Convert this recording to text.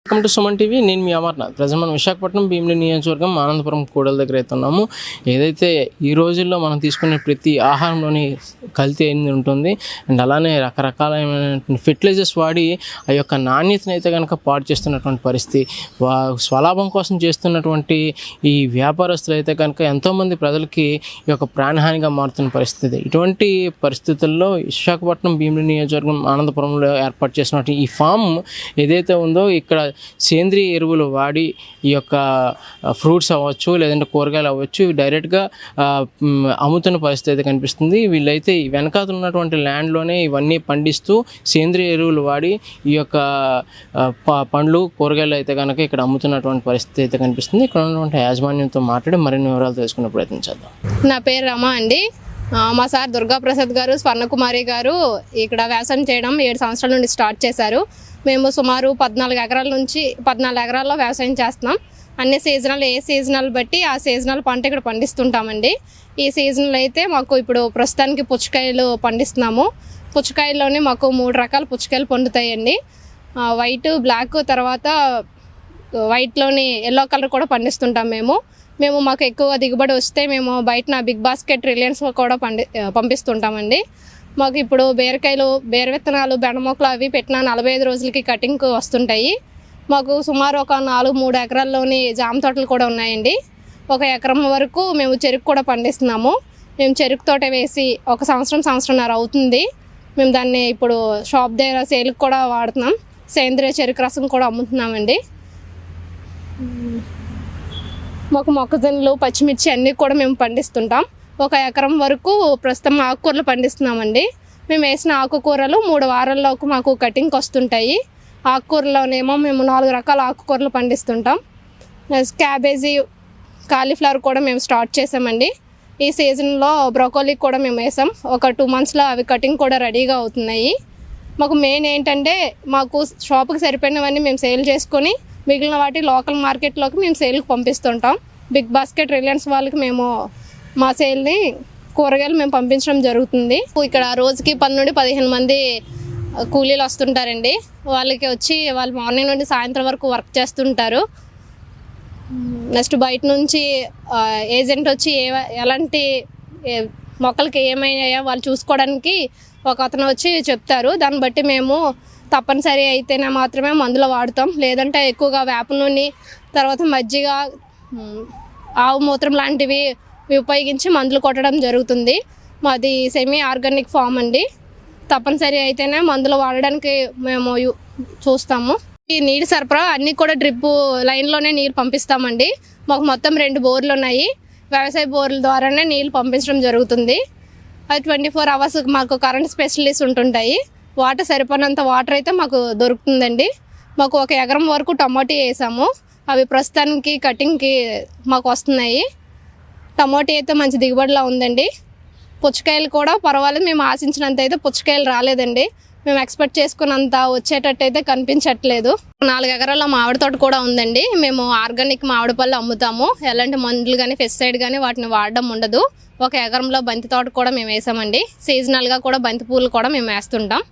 Welcome to Suman TV. నేను మీ Amarnath. Present మనం విశాఖపట్నం భీమిలి నియోజకవర్గం ఆనందపురం కూడల దగ్గర అయితే ఉన్నాము. ఏదైతే ఈ రోజుల్లో మనం తీసుకునే ప్రతి ఆహారంలోని కల్తీ అయింది ఉంటుంది అండ్ అలానే రకరకాలైన ఫెర్టిలైజర్స్ వాడి ఆ యొక్క నాణ్యతను అయితే కనుక పాడు చేస్తున్నటువంటి పరిస్థితి. స్వలాభం కోసం చేస్తున్నటువంటి ఈ వ్యాపారస్తులు అయితే కనుక ఎంతోమంది ప్రజలకి ఈ యొక్క ప్రాణహానిగా మారుతున్న పరిస్థితి. ఇటువంటి పరిస్థితుల్లో విశాఖపట్నం భీమిలి నియోజకవర్గం ఆనందపురంలో ఏర్పాటు చేసినటువంటి ఈ ఫామ్ ఏదైతే ఉందో ఇక్కడ సేంద్రియ ఎరువులు వాడి ఈ యొక్క ఫ్రూట్స్ అవ్వచ్చు లేదంటే కూరగాయలు అవ్వచ్చు డైరెక్ట్గా అమ్ముతున్న పరిస్థితి అయితే కనిపిస్తుంది. వీళ్ళైతే వెనకాల ఉన్నటువంటి ల్యాండ్లోనే ఇవన్నీ పండిస్తూ సేంద్రియ ఎరువులు వాడి ఈ యొక్క పండ్లు కూరగాయలు అయితే కనుక ఇక్కడ అమ్ముతున్నటువంటి పరిస్థితి అయితే కనిపిస్తుంది. ఇక్కడ ఉన్నటువంటి యాజమాన్యంతో మాట్లాడి మరిన్ని వివరాలు తెలుసుకునే ప్రయత్నం చేద్దాం. నా పేరు రమ అండి. మా సార్ దుర్గాప్రసాద్ గారు, స్వర్ణకుమారి గారు ఇక్కడ వ్యవసాయం చేయడం 7 సంవత్సరాల నుండి స్టార్ట్ చేశారు. మేము సుమారు 14 ఎకరాల నుంచి 14 ఎకరాల్లో వ్యవసాయం చేస్తున్నాం. అన్ని సీజనల్ ఏ సీజనల్ బట్టి ఆ సీజనల్ పంట ఇక్కడ పండిస్తుంటామండి. ఈ సీజన్లో అయితే మాకు ఇప్పుడు ప్రస్తుతానికి పుచ్చకాయలు పండిస్తున్నాము. పుచ్చకాయల్లోనే మాకు 3 రకాల పుచ్చకాయలు పండుతాయండి. వైట్, బ్లాక్, తర్వాత వైట్లోని ఎల్లో కలర్ కూడా పండిస్తుంటాం మేము మాకు ఎక్కువ దిగుబడి వస్తే మేము బయట బిగ్ బాస్కెట్, రిలయన్స్ కూడా పంపిస్తుంటామండి. మాకు ఇప్పుడు బీరకాయలు, బీర విత్తనాలు, బెండమొక్కలు అవి పెట్టిన 45 రోజులకి కటింగ్కి వస్తుంటాయి. మాకు సుమారు ఒక 3 ఎకరాల్లోని జామ తోటలు కూడా ఉన్నాయండి. 1 ఎకరం వరకు మేము చెరుకు కూడా పండిస్తున్నాము. మేము చెరుకు తోట వేసి 1 సంవత్సరంన్నర అవుతుంది. మేము దాన్ని ఇప్పుడు షాప్ దగ్గర సేల్కి కూడా వాడుతున్నాం. సేంద్రియ చెరుకు రసం కూడా అమ్ముతున్నామండి. మాకు మొక్కజొన్నలు, పచ్చిమిర్చి అన్నీ కూడా మేము పండిస్తుంటాం. 1 ఎకరం వరకు ప్రస్తుతం ఆకుకూరలు పండిస్తున్నామండి. మేము వేసిన ఆకుకూరలు 3 వారాల్లోకి మాకు కటింగ్కి వస్తుంటాయి. ఆకుకూరలోనేమో మేము 4 రకాల ఆకుకూరలు పండిస్తుంటాం. క్యాబేజీ, కాలీఫ్లవర్ కూడా మేము స్టార్ట్ చేసామండి. ఈ సీజన్లో బ్రోకోలీ కూడా మేము వేసాం. ఒక 2 మంత్స్లో అవి కటింగ్ కూడా రెడీగా అవుతున్నాయి. మాకు మెయిన్ ఏంటంటే మాకు షాప్కి సరిపోయినవన్నీ మేము సేల్ చేసుకొని మిగిలిన వాటి లోకల్ మార్కెట్లోకి మేము సేల్కి పంపిస్తుంటాం. బిగ్ బాస్కెట్, రిలయన్స్ వాళ్ళకి మేము మా సేల్ని కూరగాయలు మేము పంపించడం జరుగుతుంది. ఇక్కడ రోజుకి 10 నుండి 15 మంది కూలీలు వస్తుంటారండి. వాళ్ళకి వచ్చి వాళ్ళు మార్నింగ్ నుండి సాయంత్రం వరకు వర్క్ చేస్తుంటారు. నెక్స్ట్ బయట నుంచి ఏజెంట్ వచ్చి ఎలాంటి మొక్కలకి ఏమయ్యాయో వాళ్ళు చూసుకోవడానికి ఒక అతను వచ్చి చెప్తారు. దాన్ని బట్టి మేము తప్పనిసరి అయితేనే మాత్రమే మందులు వాడుతాం. లేదంటే ఎక్కువగా వేప నూనె, తర్వాత మజ్జిగ, ఆవు మూత్రం లాంటివి ఉపయోగించి మందులు కొట్టడం జరుగుతుంది. మాది సెమీ ఆర్గానిక్ ఫామ్ అండి. తప్పనిసరి అయితేనే మందులు వాడడానికి మేము చూస్తాము. ఈ నీటి సరఫరా అన్నీ కూడా డ్రిప్ లైన్లోనే నీరు పంపిస్తామండి. మాకు మొత్తం 2 బోర్లు ఉన్నాయి. వ్యవసాయ బోర్ల ద్వారానే నీళ్ళు పంపించడం జరుగుతుంది. అది 24 అవర్స్ మాకు కరెంట్ స్పెషలిస్ట్ ఉంటుంటాయి. వాటర్ సరిపోయినంత వాటర్ అయితే మాకు దొరుకుతుందండి. మాకు 1 ఎకరం వరకు టమాటో వేసాము. అవి ప్రస్తుతానికి కటింగ్కి మాకు వస్తున్నాయి. టమాటో అయితే మంచి దిగుబడిలో ఉందండి. పుచ్చకాయలు కూడా పర్వాలేదు. మేము ఆశించినంత అయితే పుచ్చకాయలు రాలేదండి. మేము ఎక్స్పెక్ట్ చేసుకున్నంత వచ్చేటట్టు అయితే కనిపించట్లేదు. 4 ఎకరాల మామిడి తోట కూడా ఉందండి. మేము ఆర్గానిక్ మామిడి పళ్ళు అమ్ముతాము. ఎలాంటి మందులు కానీ పెస్టిసైడ్ కానీ వాటిని వాడడం ఉండదు. 1 ఎకరంలో బంతి తోట కూడా మేము వేసామండి. సీజనల్గా కూడా బంతి పూలు కూడా మేము వేస్తుంటాం.